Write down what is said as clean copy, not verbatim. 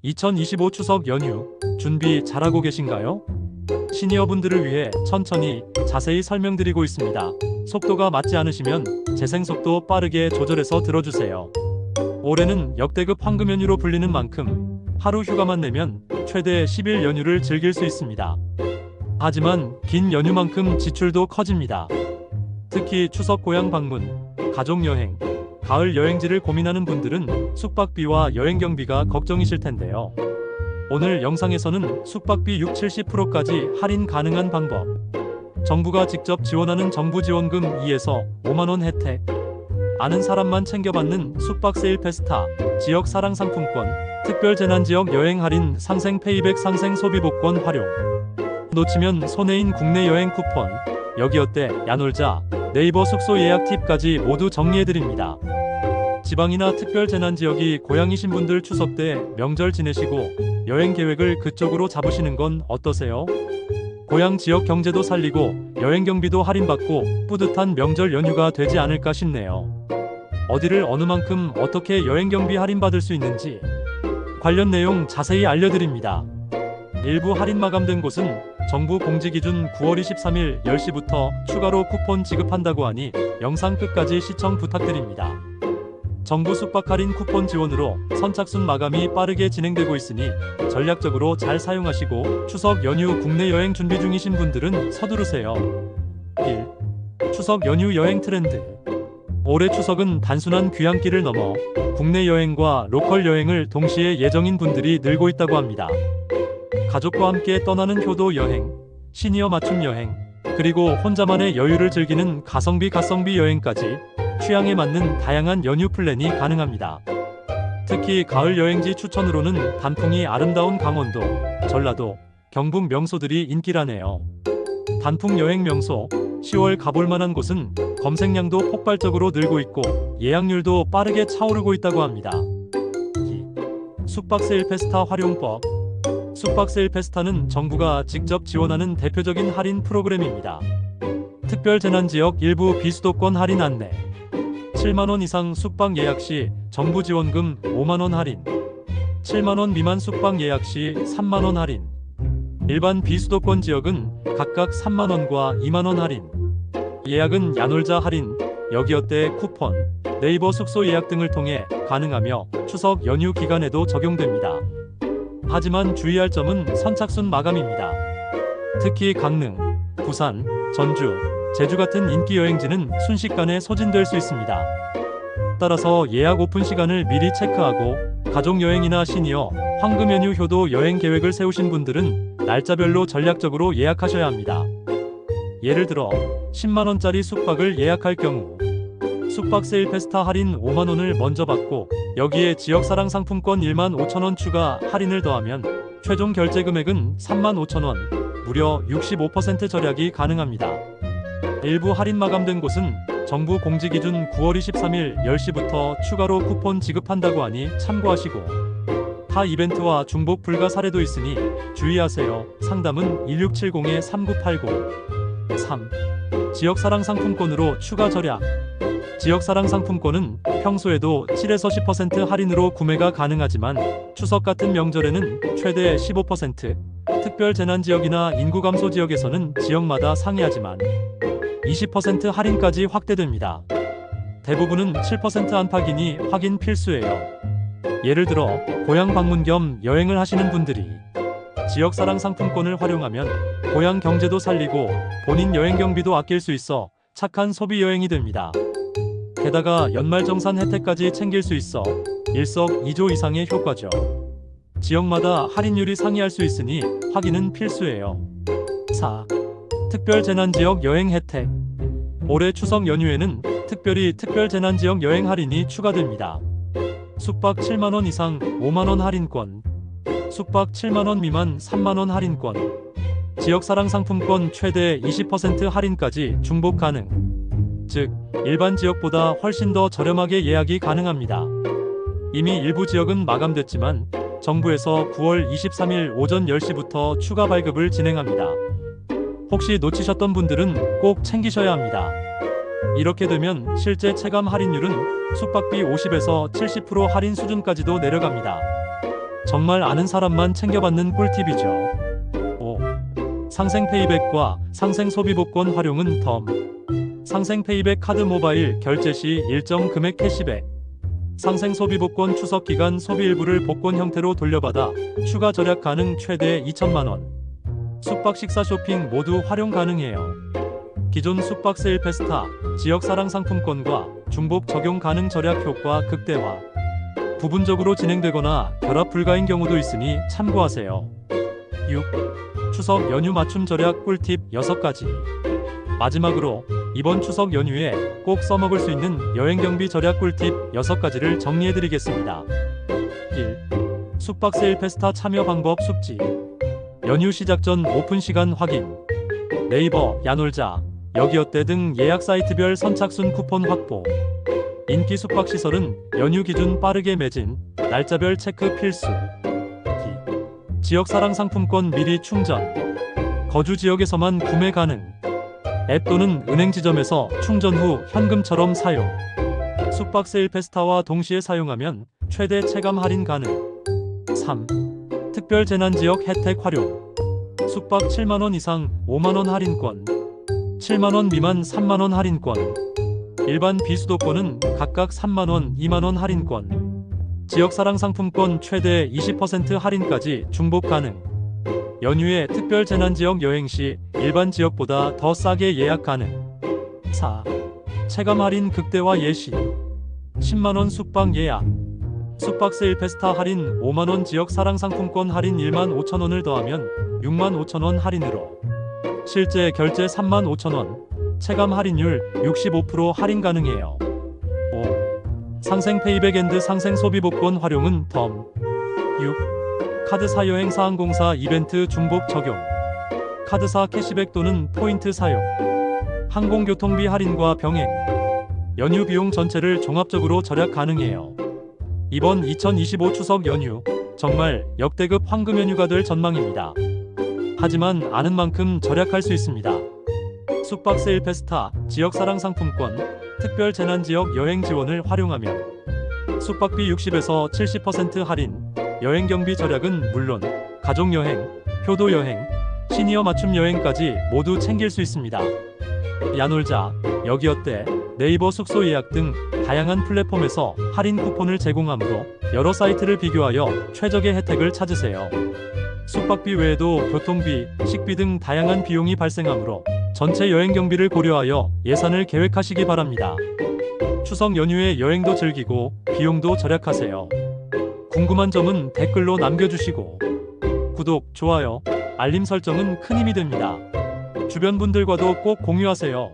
2025 추석 연휴 준비 잘하고 계신가요? 시니어분들을 위해 천천히 자세히 설명드리고 있습니다. 속도가 맞지 않으시면 재생속도 빠르게 조절해서 들어주세요. 올해는 역대급 황금 연휴로 불리는 만큼 하루 휴가만 내면 최대 10일 연휴를 즐길 수 있습니다. 하지만 긴 연휴만큼 지출도 커집니다. 특히 추석 고향 방문, 가족 여행, 가을 여행지를 고민하는 분들은 숙박비와 여행 경비가 걱정이실 텐데요. 오늘 영상에서는 숙박비 60-70%까지 할인 가능한 방법, 정부가 직접 지원하는 정부지원금 2에서 5만원 혜택, 아는 사람만 챙겨받는 숙박 세일 페스타, 지역 사랑 상품권, 특별 재난지역 여행 할인 상생 페이백 상생 소비복권 활용, 놓치면 손해인 국내 여행 쿠폰, 여기 어때 야놀자, 네이버 숙소 예약 팁까지 모두 정리해드립니다. 지방이나 특별 재난지역이 고향이신 분들 추석 때 명절 지내시고 여행 계획을 그쪽으로 잡으시는 건 어떠세요? 고향 지역 경제도 살리고 여행 경비도 할인받고 뿌듯한 명절 연휴가 되지 않을까 싶네요. 어디를 어느 만큼 어떻게 여행 경비 할인받을 수 있는지 관련 내용 자세히 알려드립니다. 일부 할인 마감된 곳은 정부 공지 기준 9월 23일 10시부터 추가로 쿠폰 지급한다고 하니 영상 끝까지 시청 부탁드립니다. 정부 숙박 할인 쿠폰 지원으로 선착순 마감이 빠르게 진행되고 있으니 전략적으로 잘 사용하시고 추석 연휴 국내 여행 준비 중이신 분들은 서두르세요. 1. 추석 연휴 여행 트렌드. 올해 추석은 단순한 귀향길을 넘어 국내 여행과 로컬 여행을 동시에 예정인 분들이 늘고 있다고 합니다. 가족과 함께 떠나는 효도 여행, 시니어 맞춤 여행, 그리고 혼자만의 여유를 즐기는 가성비 여행까지 취향에 맞는 다양한 연휴 플랜이 가능합니다. 특히 가을 여행지 추천으로는 단풍이 아름다운 강원도, 전라도, 경북 명소들이 인기라네요. 단풍 여행 명소, 10월 가볼 만한 곳은 검색량도 폭발적으로 늘고 있고 예약률도 빠르게 차오르고 있다고 합니다. 2. 숙박 세일 페스타 활용법. 숙박 세일 페스타는 정부가 직접 지원하는 대표적인 할인 프로그램입니다. 특별 재난지역 일부 비수도권 할인 안내, 7만원 이상 숙박 예약 시 정부 지원금 5만원 할인, 7만원 미만 숙박 예약 시 3만원 할인, 일반 비수도권 지역은 각각 3만원과 2만원 할인, 예약은 야놀자 할인, 여기 어때 쿠폰, 네이버 숙소 예약 등을 통해 가능하며 추석 연휴 기간에도 적용됩니다. 하지만 주의할 점은 선착순 마감입니다. 특히 강릉, 부산, 전주, 제주 같은 인기 여행지는 순식간에 소진될 수 있습니다. 따라서 예약 오픈 시간을 미리 체크하고 가족 여행이나 시니어, 황금 연휴 효도 여행 계획을 세우신 분들은 날짜별로 전략적으로 예약하셔야 합니다. 예를 들어 10만원짜리 숙박을 예약할 경우 숙박 세일 페스타 할인 5만원을 먼저 받고 여기에 지역사랑 상품권 1만 5천원 추가 할인을 더하면 최종 결제 금액은 3만 5천원, 무려 65% 절약이 가능합니다. 일부 할인 마감된 곳은 정부 공지 기준 9월 23일 10시부터 추가로 쿠폰 지급한다고 하니 참고하시고 타 이벤트와 중복 불가 사례도 있으니 주의하세요. 상담은 1670-3989. 3. 지역사랑 상품권으로 추가 절약. 지역사랑 상품권은 평소에도 7에서 10% 할인으로 구매가 가능하지만 추석 같은 명절에는 최대 15%, 특별 재난지역이나 인구 감소 지역에서는 지역마다 상이하지만 20% 할인까지 확대됩니다. 대부분은 7% 안팎이니 확인 필수예요. 예를 들어 고향 방문 겸 여행을 하시는 분들이 지역사랑 상품권을 활용하면 고향 경제도 살리고 본인 여행 경비도 아낄 수 있어 착한 소비 여행이 됩니다. 게다가 연말정산 혜택까지 챙길 수 있어 일석이조 이상의 효과죠. 지역마다 할인율이 상이할 수 있으니 확인은 필수예요. 4. 특별 재난지역 여행 혜택. 올해 추석 연휴에는 특별히 특별 재난지역 여행 할인이 추가됩니다. 숙박 7만원 이상 5만원 할인권, 숙박 7만원 미만 3만원 할인권, 지역사랑 상품권 최대 20% 할인까지 중복 가능. 즉, 일반 지역보다 훨씬 더 저렴하게 예약이 가능합니다. 이미 일부 지역은 마감됐지만 정부에서 9월 23일 오전 10시부터 추가 발급을 진행합니다. 혹시 놓치셨던 분들은 꼭 챙기셔야 합니다. 이렇게 되면 실제 체감 할인율은 숙박비 50에서 70% 할인 수준까지도 내려갑니다. 정말 아는 사람만 챙겨받는 꿀팁이죠. 5. 상생 페이백과 상생 소비복권 활용은 덤. 상생 페이백 카드 모바일 결제 시 일정 금액 캐시백. 상생 소비복권 추석 기간 소비 일부를 복권 형태로 돌려받아 추가 절약 가능 최대 2천만 원. 숙박 식사 쇼핑 모두 활용 가능해요. 기존 숙박 세일 페스타, 지역 사랑 상품권과 중복 적용 가능 절약 효과 극대화. 부분적으로 진행되거나 결합 불가인 경우도 있으니 참고하세요. 6. 추석 연휴 맞춤 절약 꿀팁 6가지. 마지막으로 이번 추석 연휴에 꼭 써먹을 수 있는 여행 경비 절약 꿀팁 6가지를 정리해드리겠습니다. 1. 숙박 세일 페스타 참여 방법 숙지. 연휴 시작 전 오픈 시간 확인. 네이버, 야놀자, 여기어때 등 예약 사이트별 선착순 쿠폰 확보. 인기 숙박시설은 연휴 기준 빠르게 매진, 날짜별 체크 필수. 2. 지역 사랑 상품권 미리 충전. 거주 지역에서만 구매 가능. 앱 또는 은행 지점에서 충전 후 현금처럼 사용. 숙박 세일 페스타와 동시에 사용하면 최대 체감 할인 가능. 3. 특별 재난 지역 혜택 활용. 숙박 7만원 이상 5만원 할인권, 7만원 미만 3만원 할인권, 일반 비수도권은 각각 3만원, 2만원 할인권, 지역사랑 상품권 최대 20% 할인까지 중복 가능. 연휴에 특별 재난지역 여행 시 일반 지역보다 더 싸게 예약 가능. 4. 체감 할인 극대화 예시. 10만원 숙박 예약. 숙박 세일 페스타 할인 5만원, 지역 사랑 상품권 할인 1만 5천원을 더하면 6만 5천원 할인으로 실제 결제 3만 5천원, 체감 할인율 65% 할인 가능해요. 5. 상생 페이백 앤드 상생 소비복권 활용은 덤. 6. 카드사 여행사 항공사 이벤트 중복 적용. 카드사 캐시백 또는 포인트 사용. 항공교통비 할인과 병행. 연휴 비용 전체를 종합적으로 절약 가능해요. 이번 2025 추석 연휴 정말 역대급 황금 연휴가 될 전망입니다. 하지만 아는 만큼 절약할 수 있습니다. 숙박 세일 페스타, 지역사랑 상품권, 특별 재난지역 여행 지원을 활용하면 숙박비 60에서 70% 할인, 여행 경비 절약은 물론 가족여행, 효도여행, 시니어 맞춤 여행까지 모두 챙길 수 있습니다. 야놀자, 여기어때, 네이버 숙소 예약 등 다양한 플랫폼에서 할인 쿠폰을 제공하므로 여러 사이트를 비교하여 최적의 혜택을 찾으세요. 숙박비 외에도 교통비, 식비 등 다양한 비용이 발생하므로 전체 여행 경비를 고려하여 예산을 계획하시기 바랍니다. 추석 연휴에 여행도 즐기고 비용도 절약하세요. 궁금한 점은 댓글로 남겨주시고 구독, 좋아요, 알림 설정은 큰 힘이 됩니다. 주변 분들과도 꼭 공유하세요.